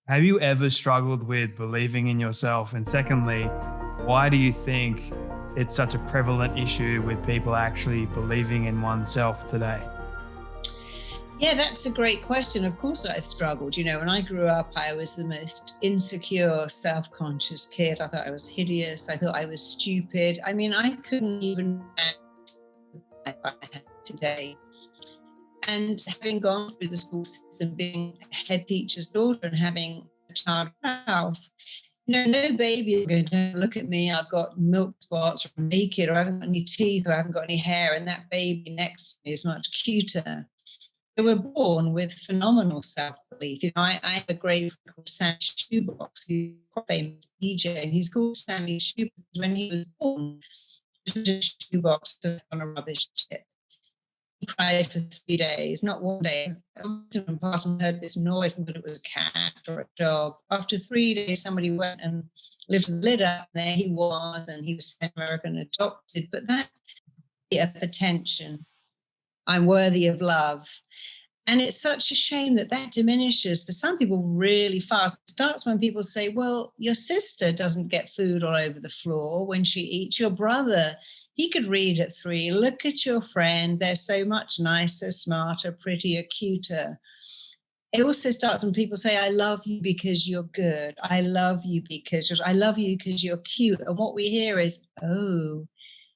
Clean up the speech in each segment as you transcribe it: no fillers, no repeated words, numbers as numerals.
Have you ever struggled with believing in yourself? And secondly, why do you think it's such a prevalent issue with people actually believing in oneself today? Yeah, that's a great question. Of course, I've struggled. When I grew up, I was the most insecure, self conscious kid. I thought I was hideous. I thought I was stupid. I mean, I couldn't even imagine the life I had today. And having gone through the school system, being a head teacher's daughter and having a child myself, no baby is going to look at me. I've got milk spots, or I'm naked, or I haven't got any teeth, or I haven't got any hair, and that baby next to me is much cuter. They were born with phenomenal self-belief. I have a great friend called Sammy Shoebox, who's a famous DJ, and he's called Sammy Shoebox. When he was born, he was a shoebox on a rubbish tip. He cried for 3 days, not one day. One person heard this noise and thought it was a cat or a dog. After 3 days, somebody went and lifted the lid up, and there he was, and he was sent to America and adopted. But that of attention, I'm worthy of love. And it's such a shame that diminishes for some people really fast. It starts when people say, well, your sister doesn't get food all over the floor when she eats. Your brother, he could read at 3. Look at your friend. They're so much nicer, smarter, prettier, cuter. It also starts when people say, I love you because you're good. I love you because you're cute. And what we hear is, oh,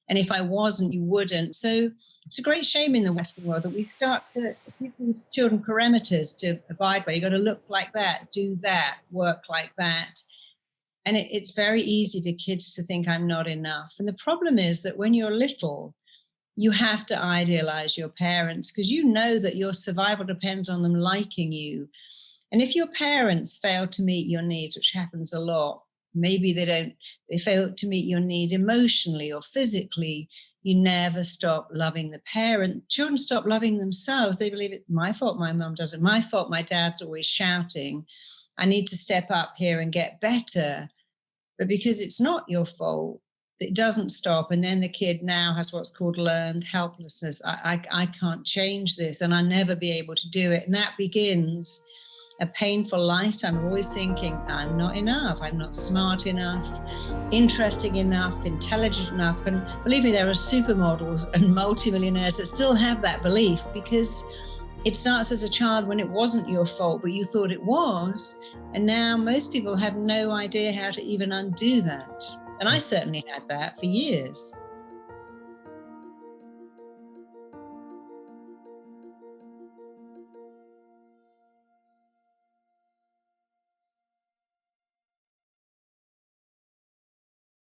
and if I wasn't, you wouldn't. So it's a great shame in the Western world that we start to give these children parameters to abide by. You got to look like that, do that, work like that. And it's very easy for kids to think I'm not enough. And the problem is that when you're little, you have to idealize your parents because you know that your survival depends on them liking you. And if your parents fail to meet your needs, which happens a lot, maybe they fail to meet your need emotionally or physically, you never stop loving the parent. Children stop loving themselves. They believe it's my fault my mum doesn't, my fault my dad's always shouting. I need to step up here and get better. But because it's not your fault, it doesn't stop. And then the kid now has what's called learned helplessness. I can't change this and I'll never be able to do it. And that begins a painful lifetime of always thinking, I'm not enough, I'm not smart enough, interesting enough, intelligent enough. And believe me, there are supermodels and multimillionaires that still have that belief because it starts as a child when it wasn't your fault, but you thought it was. And now most people have no idea how to even undo that. And I certainly had that for years.